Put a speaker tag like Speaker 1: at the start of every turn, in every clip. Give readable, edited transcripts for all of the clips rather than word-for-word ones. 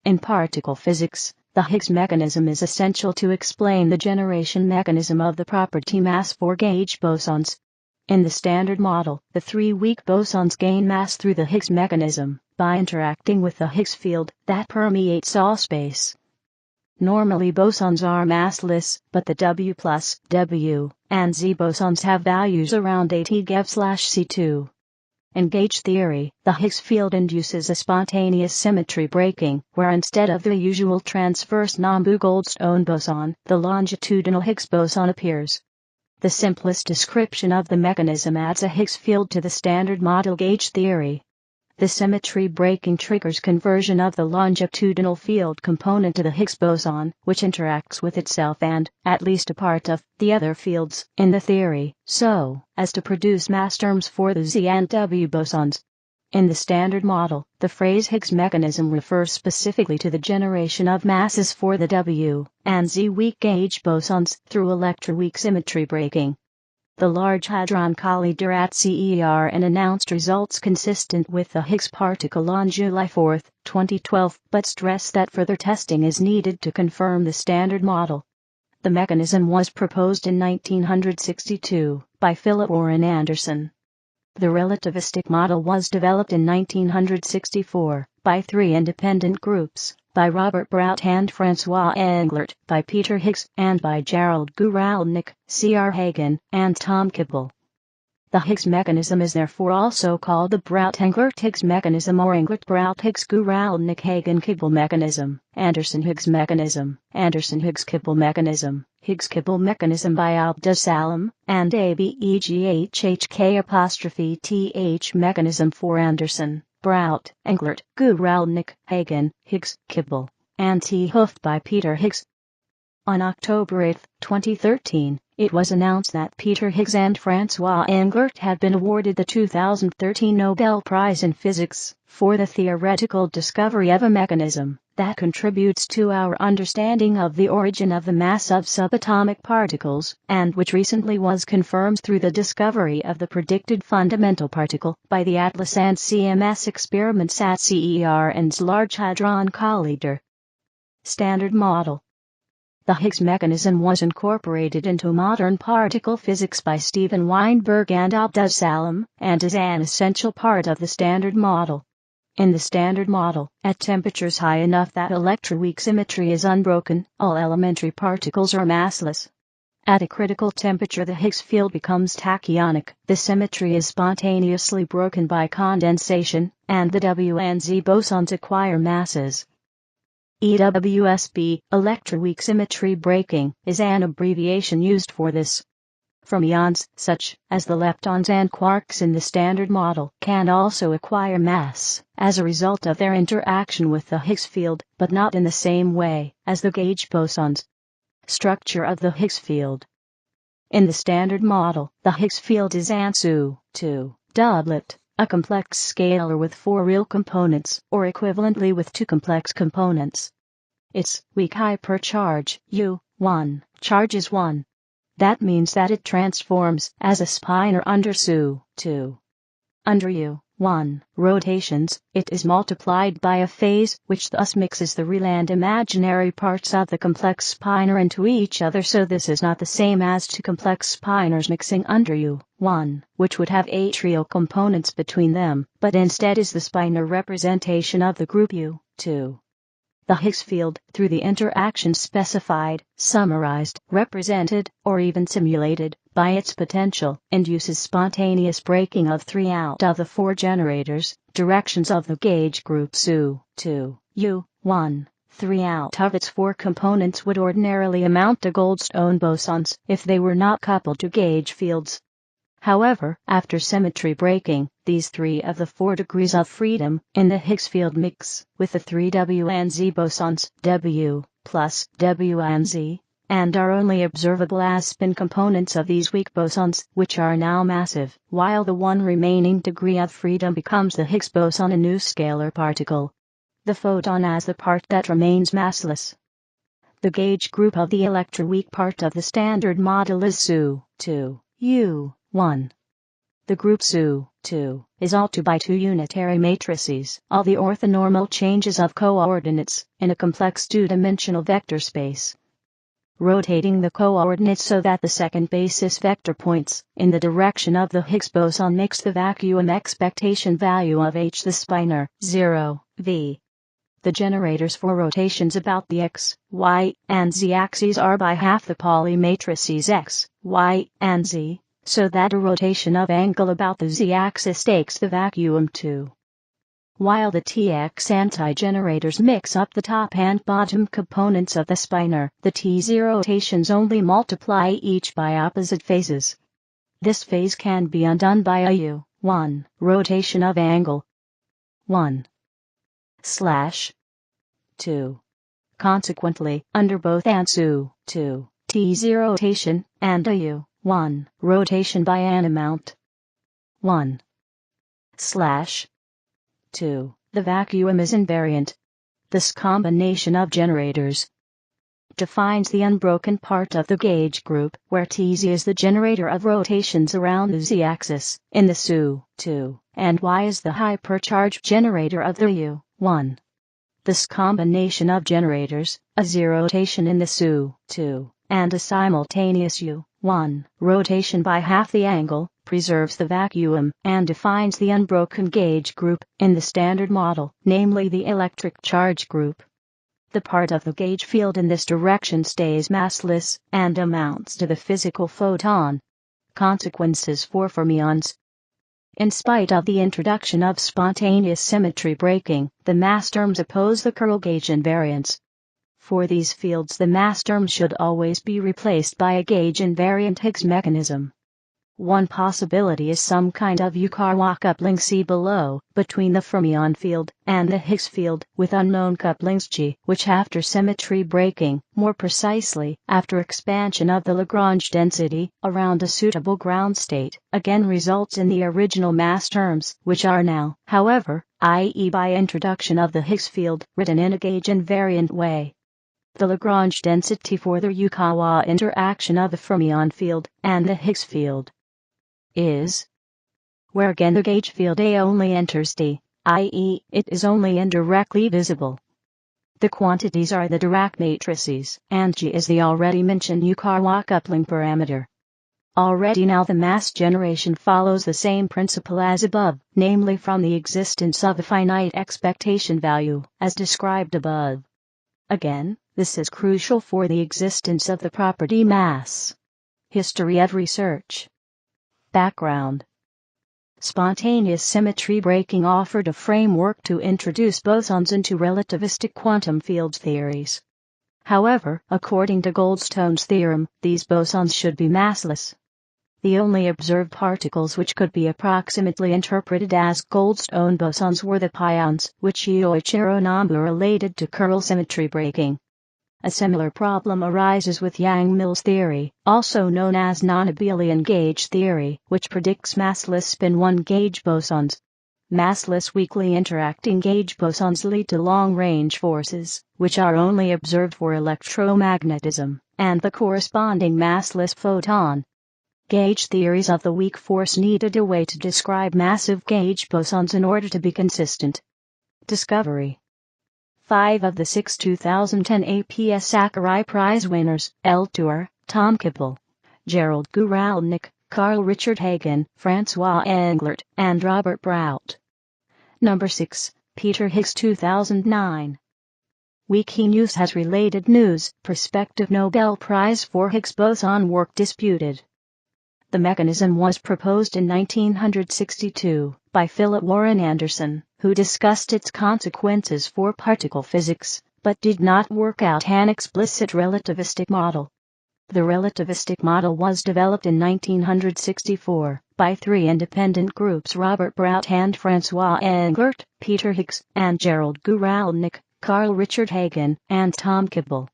Speaker 1: In particle physics, the Higgs mechanism is essential to explain the generation mechanism of the property mass for gauge bosons. In the Standard Model, the three weak bosons gain mass through the Higgs mechanism by interacting with the Higgs field that permeates all space. Normally bosons are massless, but the W+, W, and Z bosons have values around 80 GeV/C2. In gauge theory, the Higgs field induces a spontaneous symmetry breaking, where instead of the usual transverse Nambu Goldstone boson, the longitudinal Higgs boson appears. The simplest description of the mechanism adds a Higgs field to the Standard Model gauge theory. The symmetry breaking triggers conversion of the longitudinal field component to the Higgs boson, which interacts with itself and, at least a part of, the other fields in the theory, so as to produce mass terms for the Z and W bosons. In the Standard Model, the phrase Higgs mechanism refers specifically to the generation of masses for the W and Z weak gauge bosons through electroweak symmetry breaking. The Large Hadron Collider at CERN announced results consistent with the Higgs particle on July 4, 2012, but stressed that further testing is needed to confirm the Standard Model. The mechanism was proposed in 1962 by Philip Warren Anderson. The relativistic model was developed in 1964 by three independent groups, by Robert Brout and Francois Englert, by Peter Higgs, and by Gerald Guralnik, C.R. Hagen, and Tom Kibble. The Higgs mechanism is therefore also called the Brout-Englert-Higgs mechanism or Englert-Guralnik-Hagen-Kibble mechanism, Anderson-Higgs mechanism, Anderson-Higgs-Kibble mechanism, Higgs-Kibble mechanism by Abdus-Salam, and ABEGHHK''TH mechanism for Anderson, Brout, Englert, Guralnik, Hagen, Higgs, Kibble, and T. Hooft by Peter Higgs. On October 8, 2013, it was announced that Peter Higgs and Francois Englert had been awarded the 2013 Nobel Prize in Physics for the theoretical discovery of a mechanism that contributes to our understanding of the origin of the mass of subatomic particles, and which recently was confirmed through the discovery of the predicted fundamental particle by the ATLAS and CMS experiments at CERN's Large Hadron Collider. Standard Model. The Higgs mechanism was incorporated into modern particle physics by Steven Weinberg and Abdus-Salam, and is an essential part of the Standard Model. In the Standard Model, at temperatures high enough that electroweak symmetry is unbroken, all elementary particles are massless. At a critical temperature the Higgs field becomes tachyonic, the symmetry is spontaneously broken by condensation, and the W and Z bosons acquire masses. EWSB, electroweak symmetry breaking, is an abbreviation used for this. Fermions, such as the leptons and quarks in the Standard Model, can also acquire mass as a result of their interaction with the Higgs field, but not in the same way as the gauge bosons. Structure of the Higgs field. In the Standard Model, the Higgs field is an SU2 doublet, a complex scalar with four real components, or equivalently with two complex components. Its weak hypercharge, U1, charge is 1. That means that it transforms as a spinor under SU2. Under U1 rotations, it is multiplied by a phase, which thus mixes the real and imaginary parts of the complex spinor into each other, so this is not the same as two complex spinors mixing under U1, which would have 8 real components between them, but instead is the spinor representation of the group U2. The Higgs field, through the interactions specified, summarized, represented, or even simulated, by its potential, induces spontaneous breaking of 3 out of the 4 generators, directions of the gauge group SU2, U1. 3 out of its 4 components would ordinarily amount to Goldstone bosons if they were not coupled to gauge fields. However, after symmetry breaking, these 3 of the 4 degrees of freedom in the Higgs field mix with the 3 W and Z bosons, W plus W and Z, and are only observable as spin components of these weak bosons, which are now massive, while the 1 remaining degree of freedom becomes the Higgs boson, a new scalar particle. The photon as the part that remains massless. The gauge group of the electroweak part of the Standard Model is SU2, U1. The group SU2 is all 2 by 2 unitary matrices, all the orthonormal changes of coordinates, in a complex two-dimensional vector space. Rotating the coordinates so that the second basis vector points in the direction of the Higgs boson makes the vacuum expectation value of H the spinor 0, V. The generators for rotations about the X, Y, and Z axes are by half the Pauli matrices X, Y, and Z, so that a rotation of angle about the Z-axis takes the vacuum to. While the TX anti-generators mix up the top and bottom components of the spinor, the TZ rotations only multiply each by opposite phases. This phase can be undone by a U1 rotation of angle 1/2. Consequently, under both an SU2 TZ rotation and a U1 rotation by an amount 1/2, the vacuum is invariant. This combination of generators defines the unbroken part of the gauge group, where TZ is the generator of rotations around the Z-axis in the SU2, and Y is the hypercharge generator of the U1. This combination of generators, a Z rotation in the SU2, and a simultaneous U1 rotation by half the angle, preserves the vacuum and defines the unbroken gauge group in the standard model, namely the electric charge group. The part of the gauge field in this direction stays massless and amounts to the physical photon. Consequences for fermions. In spite of the introduction of spontaneous symmetry breaking, the mass terms oppose the curl gauge invariance. For these fields, the mass term should always be replaced by a gauge invariant Higgs mechanism. One possibility is some kind of Yukawa coupling, see below, between the fermion field and the Higgs field, with unknown couplings G, which after symmetry breaking, more precisely, after expansion of the Lagrange density around a suitable ground state, again results in the original mass terms, which are now, however, i.e. by introduction of the Higgs field, written in a gauge invariant way. The Lagrange density for the Yukawa interaction of the fermion field and the Higgs field is, where again the gauge field A only enters D, i.e. it is only indirectly visible. The quantities are the Dirac matrices, and G is the already mentioned Yukawa coupling parameter. Already now the mass generation follows the same principle as above, namely from the existence of a finite expectation value, as described above. Again, this is crucial for the existence of the property mass. History of research. Background. Spontaneous symmetry breaking offered a framework to introduce bosons into relativistic quantum field theories. However, according to Goldstone's theorem, these bosons should be massless. The only observed particles which could be approximately interpreted as Goldstone bosons were the pions, which Yoichiro Nambu related to curl symmetry breaking. A similar problem arises with Yang-Mills theory, also known as non-Abelian gauge theory, which predicts massless spin-1 gauge bosons. Massless weakly interacting gauge bosons lead to long-range forces, which are only observed for electromagnetism, and the corresponding massless photon. Gauge theories of the weak force needed a way to describe massive gauge bosons in order to be consistent. Discovery. 5 of the 6 2010 APS Sakurai Prize winners, L. Tour, Tom Kibble, Gerald Guralnik, Carl Richard Hagen, Francois Englert, and Robert Brout. Number 6, Peter Higgs 2009. Wikinews has related news, prospective Nobel Prize for Higgs boson work disputed. The mechanism was proposed in 1962 by Philip Warren Anderson, who discussed its consequences for particle physics, but did not work out an explicit relativistic model. The relativistic model was developed in 1964 by 3 independent groups: Robert Brout and Francois Englert, Peter Higgs, and Gerald Guralnik, Carl Richard Hagen, and Tom Kibble.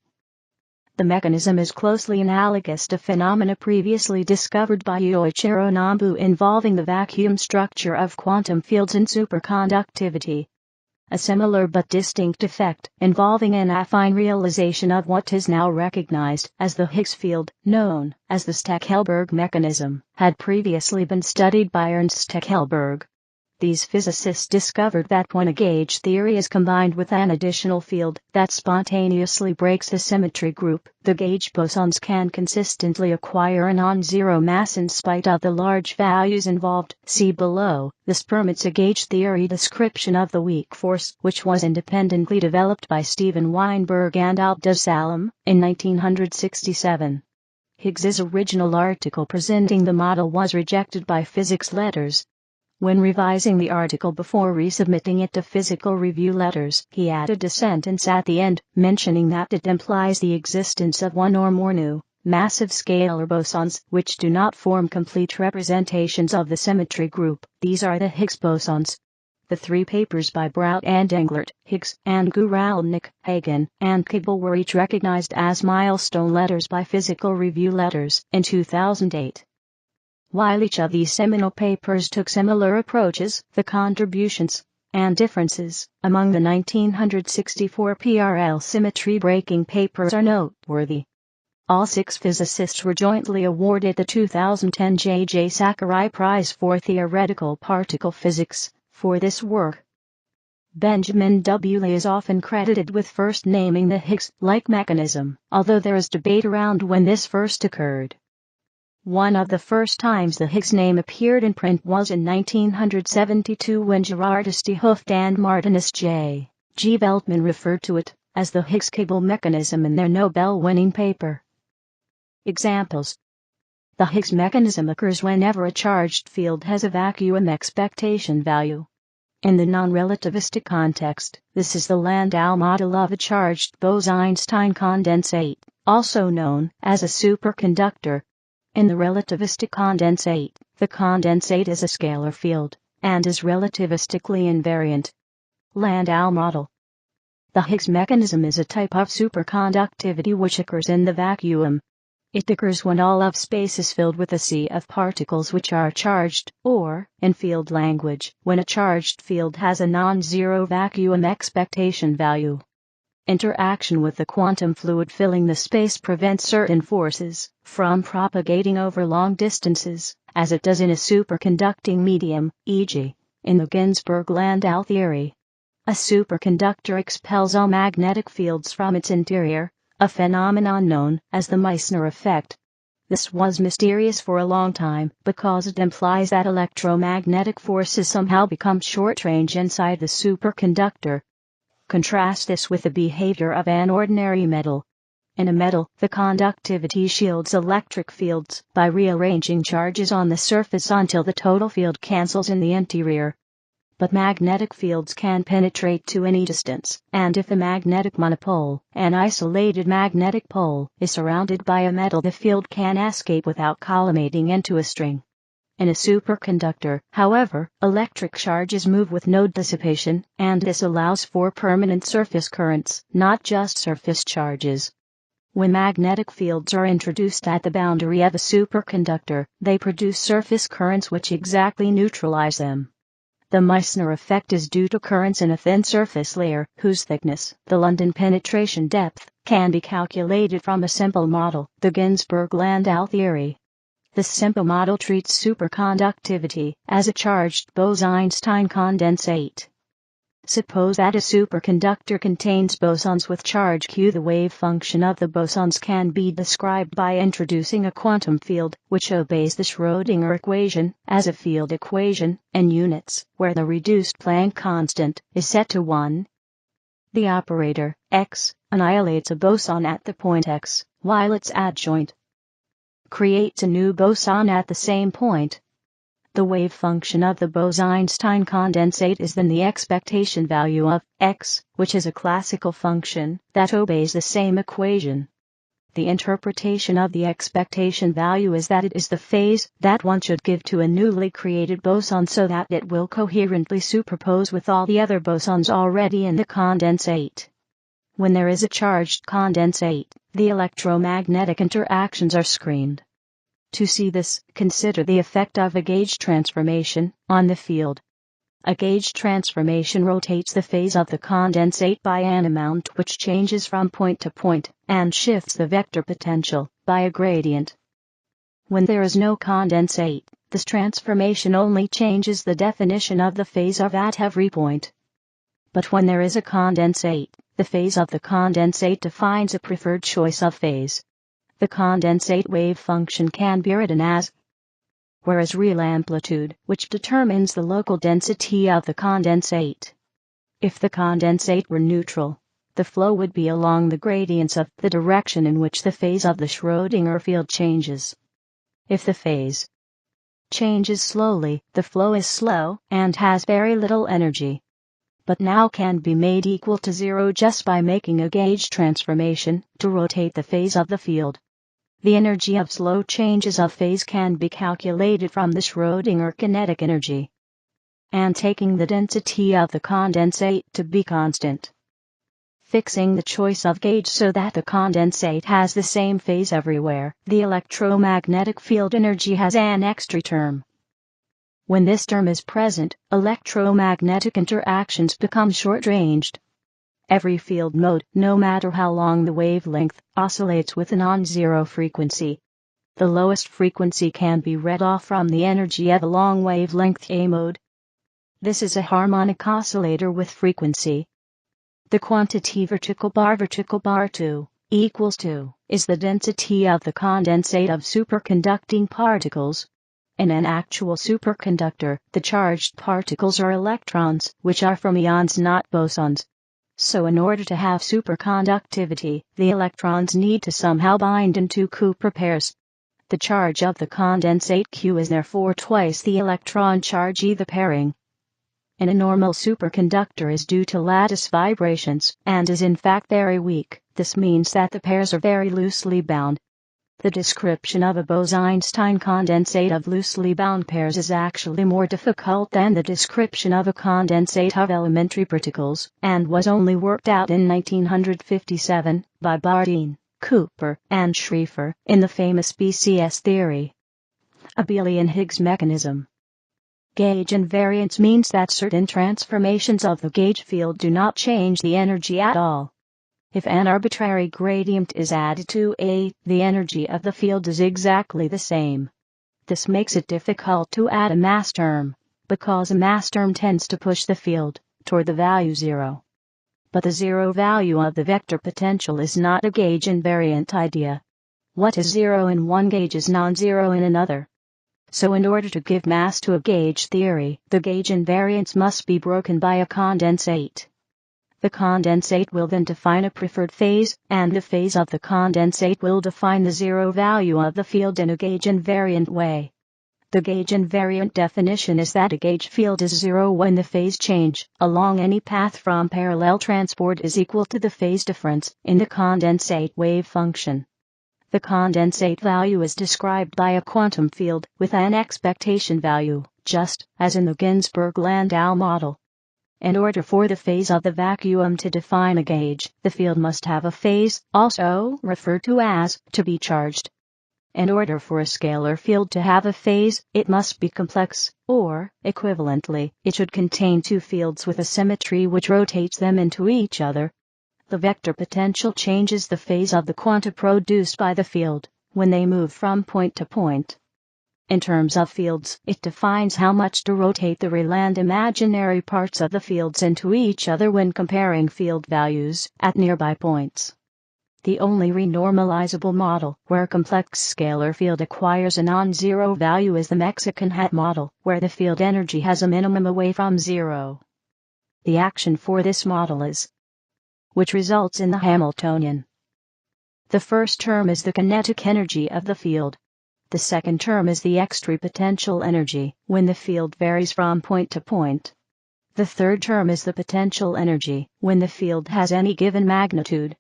Speaker 1: The mechanism is closely analogous to phenomena previously discovered by Yoichiro Nambu involving the vacuum structure of quantum fields and superconductivity. a similar but distinct effect involving an affine realization of what is now recognized as the Higgs field, known as the Stekelberg mechanism, had previously been studied by Ernst Stekelberg. These physicists discovered that when a gauge theory is combined with an additional field that spontaneously breaks the symmetry group, the gauge bosons can consistently acquire a non-zero mass in spite of the large values involved. See below. This permits a gauge theory description of the weak force, which was independently developed by Steven Weinberg and Abdus Salam in 1967. Higgs's original article presenting the model was rejected by Physics Letters. When revising the article before resubmitting it to Physical Review Letters, he added a sentence at the end, mentioning that it implies the existence of one or more new, massive scalar bosons, which do not form complete representations of the symmetry group. These are the Higgs bosons. The three papers by Brout and Englert, Higgs and Guralnik, Hagen, and Kibble were each recognized as milestone letters by Physical Review Letters in 2008. While each of these seminal papers took similar approaches, the contributions and differences among the 1964 PRL symmetry breaking papers are noteworthy. All six physicists were jointly awarded the 2010 J.J. Sakurai Prize for Theoretical Particle Physics for this work. Benjamin W. Lee is often credited with first naming the Higgs-like mechanism, although there is debate around when this first occurred. One of the first times the Higgs name appeared in print was in 1972 when Gerardus de Hooft and Martinus J. G. Veltman referred to it as the Higgs-Kibble mechanism in their Nobel-winning paper. Examples: the Higgs mechanism occurs whenever a charged field has a vacuum expectation value. In the non-relativistic context, this is the Landau model of a charged Bose-Einstein condensate, also known as a superconductor. In the relativistic condensate, the condensate is a scalar field, and is relativistically invariant. Landau model. The Higgs mechanism is a type of superconductivity which occurs in the vacuum. It occurs when all of space is filled with a sea of particles which are charged, or, in field language, when a charged field has a non-zero vacuum expectation value. Interaction with the quantum fluid filling the space prevents certain forces from propagating over long distances, as it does in a superconducting medium, e.g., in the Ginzburg-Landau theory. A superconductor expels all magnetic fields from its interior, a phenomenon known as the Meissner effect. This was mysterious for a long time because it implies that electromagnetic forces somehow become short-range inside the superconductor. Contrast this with the behavior of an ordinary metal. In a metal, the conductivity shields electric fields by rearranging charges on the surface until the total field cancels in the interior. But magnetic fields can penetrate to any distance, and if a magnetic monopole, an isolated magnetic pole, is surrounded by a metal, the field can escape without collimating into a string. In a superconductor, however, electric charges move with no dissipation, and this allows for permanent surface currents, not just surface charges. When magnetic fields are introduced at the boundary of a superconductor, they produce surface currents which exactly neutralize them. The Meissner effect is due to currents in a thin surface layer, whose thickness, the London penetration depth, can be calculated from a simple model, the Ginzburg-Landau theory. This simple model treats superconductivity as a charged Bose-Einstein condensate. Suppose that a superconductor contains bosons with charge q. The wave function of the bosons can be described by introducing a quantum field, which obeys the Schrödinger equation, as a field equation, in units, where the reduced Planck constant is set to 1. The operator, x, annihilates a boson at the point x, while its adjoint creates a new boson at the same point. The wave function of the Bose-Einstein condensate is then the expectation value of x, which is a classical function that obeys the same equation. The interpretation of the expectation value is that it is the phase that one should give to a newly created boson so that it will coherently superpose with all the other bosons already in the condensate. When there is a charged condensate, the electromagnetic interactions are screened. To see this, consider the effect of a gauge transformation on the field. A gauge transformation rotates the phase of the condensate by an amount which changes from point to point, and shifts the vector potential by a gradient. When there is no condensate, this transformation only changes the definition of the phase of at every point. But when there is a condensate, the phase of the condensate defines a preferred choice of phase. The condensate wave function can be written as whereas real amplitude, which determines the local density of the condensate. If the condensate were neutral, the flow would be along the gradients of the direction in which the phase of the Schrödinger field changes. If the phase changes slowly, the flow is slow and has very little energy, but now can be made equal to zero just by making a gauge transformation to rotate the phase of the field. The energy of slow changes of phase can be calculated from the Schrödinger kinetic energy, and taking the density of the condensate to be constant. Fixing the choice of gauge so that the condensate has the same phase everywhere, the electromagnetic field energy has an extra term. When this term is present, electromagnetic interactions become short-ranged. Every field mode, no matter how long the wavelength, oscillates with a non-zero frequency. The lowest frequency can be read off from the energy of a long wavelength A mode. This is a harmonic oscillator with frequency. The quantity vertical bar 2 equals 2 is the density of the condensate of superconducting particles. In an actual superconductor, the charged particles are electrons, which are fermions, not bosons. So in order to have superconductivity, the electrons need to somehow bind in two Cooper pairs. The charge of the condensate Q is therefore twice the electron charge E. The pairing in a normal superconductor is due to lattice vibrations, and is in fact very weak. This means that the pairs are very loosely bound. The description of a Bose-Einstein condensate of loosely bound pairs is actually more difficult than the description of a condensate of elementary particles, and was only worked out in 1957 by Bardeen, Cooper, and Schrieffer in the famous BCS theory. Abelian Higgs mechanism. Gauge invariance means that certain transformations of the gauge field do not change the energy at all. If an arbitrary gradient is added to A, the energy of the field is exactly the same. This makes it difficult to add a mass term, because a mass term tends to push the field toward the value 0. But the zero value of the vector potential is not a gauge invariant idea. What is zero in one gauge is non-zero in another. So in order to give mass to a gauge theory, the gauge invariance must be broken by a condensate. The condensate will then define a preferred phase, and the phase of the condensate will define the zero value of the field in a gauge invariant way. The gauge invariant definition is that a gauge field is zero when the phase change along any path from parallel transport is equal to the phase difference in the condensate wave function. The condensate value is described by a quantum field with an expectation value, just as in the Ginzburg-Landau model. In order for the phase of the vacuum to define a gauge, the field must have a phase, also referred to as to be charged. In order for a scalar field to have a phase, it must be complex, or, equivalently, it should contain two fields with a symmetry which rotates them into each other. The vector potential changes the phase of the quanta produced by the field when they move from point to point. In terms of fields, it defines how much to rotate the real and imaginary parts of the fields into each other when comparing field values at nearby points. The only renormalizable model where a complex scalar field acquires a non-zero value is the Mexican hat model, where the field energy has a minimum away from zero. The action for this model is, which results in the Hamiltonian. The first term is the kinetic energy of the field. The second term is the extra potential energy when the field varies from point to point. The third term is the potential energy when the field has any given magnitude.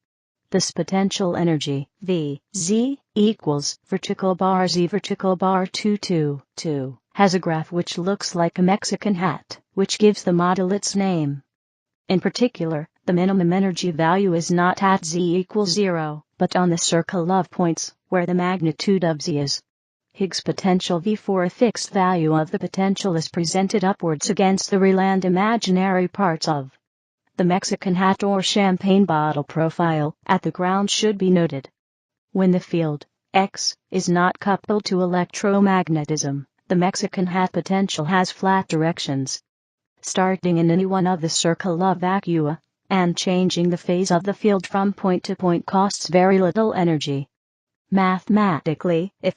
Speaker 1: This potential energy, Vz, equals vertical bar Z vertical bar 222, has a graph which looks like a Mexican hat, which gives the model its name. In particular, the minimum energy value is not at Z equals 0, but on the circle of points, where the magnitude of Z is. Higgs potential V for a fixed value of the potential is presented upwards against the real and imaginary parts of the Mexican hat or champagne bottle profile at the ground should be noted. When the field X is not coupled to electromagnetism, the Mexican hat potential has flat directions. Starting in any one of the circle of vacua, and changing the phase of the field from point to point costs very little energy. Mathematically, if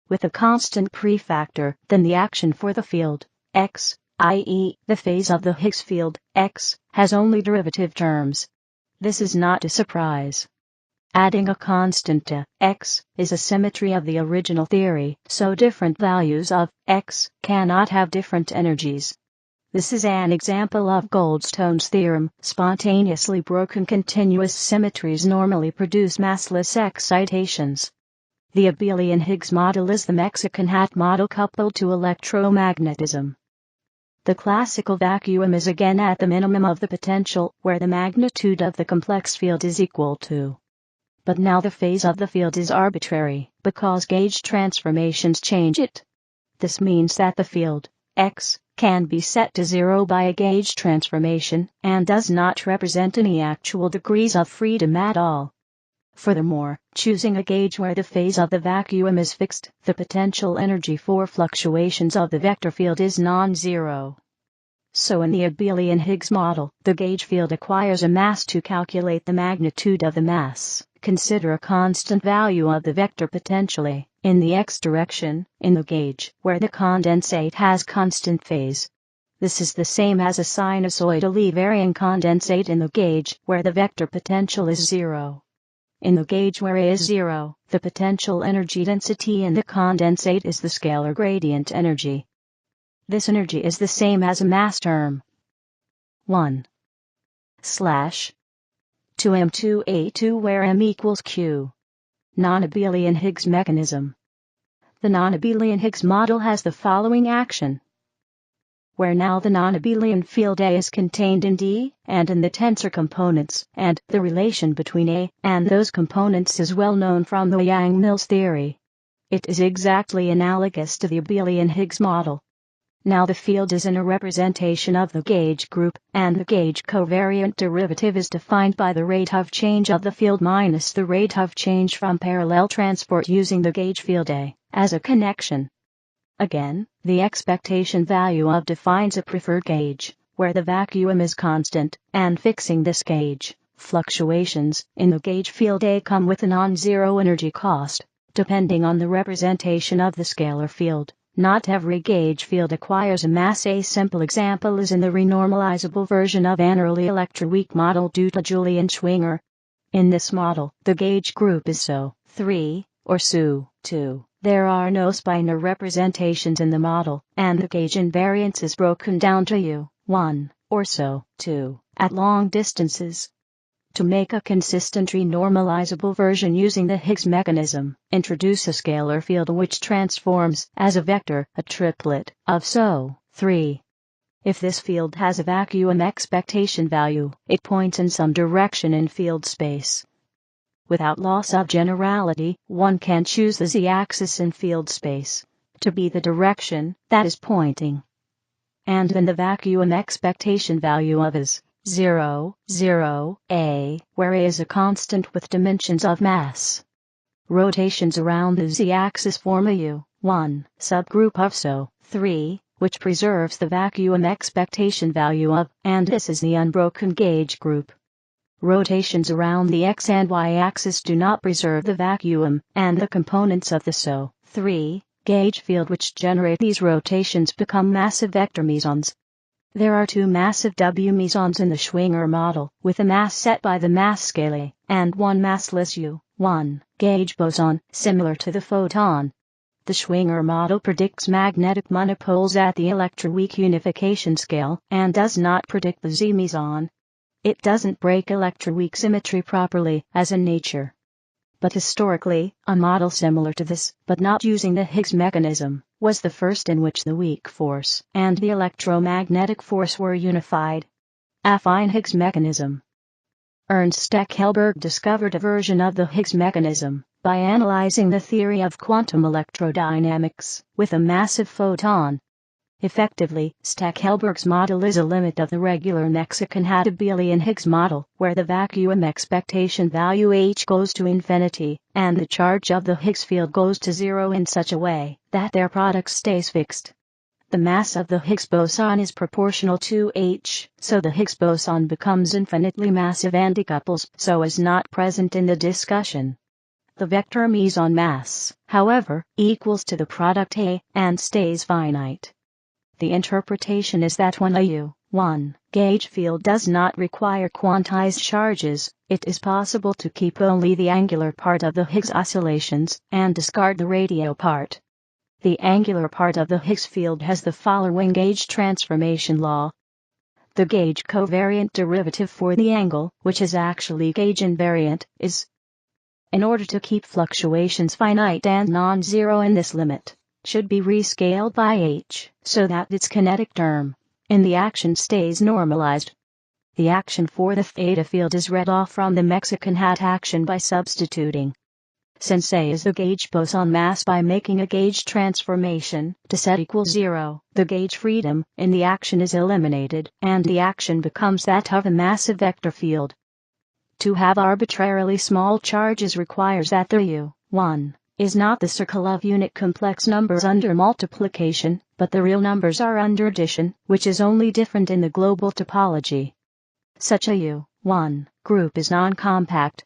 Speaker 1: with a constant prefactor, then the action for the field X, i.e., the phase of the Higgs field X, has only derivative terms. This is not a surprise. Adding a constant to X is a symmetry of the original theory, so different values of X cannot have different energies. This is an example of Goldstone's theorem. Spontaneously broken continuous symmetries normally produce massless excitations. The Abelian Higgs model is the Mexican hat model coupled to electromagnetism. The classical vacuum is again at the minimum of the potential, where the magnitude of the complex field is equal to. But now the phase of the field is arbitrary, because gauge transformations change it. This means that the field X can be set to 0 by a gauge transformation, and does not represent any actual degrees of freedom at all. Furthermore, choosing a gauge where the phase of the vacuum is fixed, the potential energy for fluctuations of the vector field is non-zero. So in the Abelian Higgs model, the gauge field acquires a mass. To calculate the magnitude of the mass, consider a constant value of the vector potential A in the x direction in the gauge where the condensate has constant phase. This is the same as a sinusoidally varying condensate in the gauge where the vector potential is 0. In the gauge where A is 0, the potential energy density in the condensate is the scalar gradient energy. This energy is the same as a mass term. 1 / 2m2a2 where m equals q. Non-Abelian Higgs mechanism. The non-Abelian Higgs model has the following action. Where now the non-Abelian field A is contained in D, and in the tensor components, and the relation between A and those components is well known from the Yang-Mills theory. It is exactly analogous to the Abelian Higgs model. Now the field is in a representation of the gauge group, and the gauge covariant derivative is defined by the rate of change of the field minus the rate of change from parallel transport using the gauge field A as a connection. Again, the expectation value of defines a preferred gauge, where the vacuum is constant, and fixing this gauge, fluctuations in the gauge field A come with a non-zero energy cost, depending on the representation of the scalar field. Not every gauge field acquires a mass. A simple example is in the renormalizable version of an early electroweak model due to Julian Schwinger. In this model, the gauge group is SO3, or SU2. There are no spinor representations in the model, and the gauge invariance is broken down to U1, or SO2, at long distances. To make a consistent renormalizable version using the Higgs mechanism, introduce a scalar field which transforms, as a vector, a triplet of SO3. If this field has a vacuum expectation value, it points in some direction in field space. Without loss of generality, one can choose the z-axis in field space to be the direction that is pointing. And then the vacuum expectation value of is 0, 0, A, where A is a constant with dimensions of mass. Rotations around the z-axis form a U1 subgroup of SO3, which preserves the vacuum expectation value of, and this is the unbroken gauge group. Rotations around the x and y axis do not preserve the vacuum, and the components of the SO3 gauge field which generate these rotations become massive vector mesons. There are two massive W mesons in the Schwinger model, with a mass set by the mass scale A, and one massless U1 gauge boson, similar to the photon. The Schwinger model predicts magnetic monopoles at the electroweak unification scale, and does not predict the Z meson. It doesn't break electroweak symmetry properly, as in nature. But historically, a model similar to this, but not using the Higgs mechanism, was the first in which the weak force and the electromagnetic force were unified. Affine Higgs mechanism. Ernst Stackelberg discovered a version of the Higgs mechanism by analyzing the theory of quantum electrodynamics with a massive photon. Effectively, Stackelberg's model is a limit of the regular Mexican Abelian Higgs model, where the vacuum expectation value h goes to infinity, and the charge of the Higgs field goes to zero in such a way that their product stays fixed. The mass of the Higgs boson is proportional to h, so the Higgs boson becomes infinitely massive and decouples, so is not present in the discussion. The vector meson mass, however, equals to the product A, and stays finite. The interpretation is that when a U1 gauge field does not require quantized charges, it is possible to keep only the angular part of the Higgs oscillations and discard the radio part. The angular part of the Higgs field has the following gauge transformation law. The gauge covariant derivative for the angle, which is actually gauge invariant, is, in order to keep fluctuations finite and non-zero in this limit, should be rescaled by h, so that its kinetic term in the action stays normalized. The action for the theta field is read off from the Mexican hat action by substituting since A is the gauge boson mass by making a gauge transformation to set equals zero. The gauge freedom in the action is eliminated, and the action becomes that of a massive vector field. To have arbitrarily small charges requires that the U1 is not the circle of unit complex numbers under multiplication, but the real numbers are under addition, which is only different in the global topology. Such a U1 group is non-compact.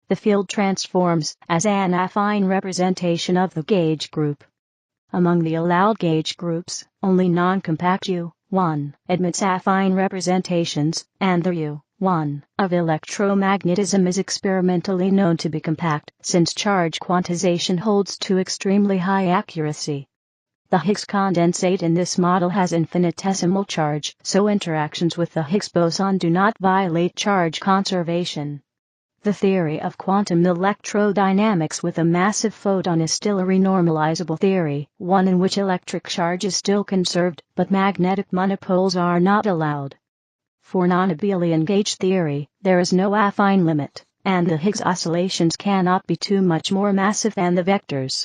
Speaker 1: The field transforms as an affine representation of the gauge group. Among the allowed gauge groups, only non-compact U1 admits affine representations, and the U1 of electromagnetism is experimentally known to be compact, since charge quantization holds to extremely high accuracy. The Higgs condensate in this model has infinitesimal charge, so interactions with the Higgs boson do not violate charge conservation. The theory of quantum electrodynamics with a massive photon is still a renormalizable theory, one in which electric charge is still conserved, but magnetic monopoles are not allowed. For non-Abelian gauge theory, there is no affine limit, and the Higgs oscillations cannot be too much more massive than the vectors.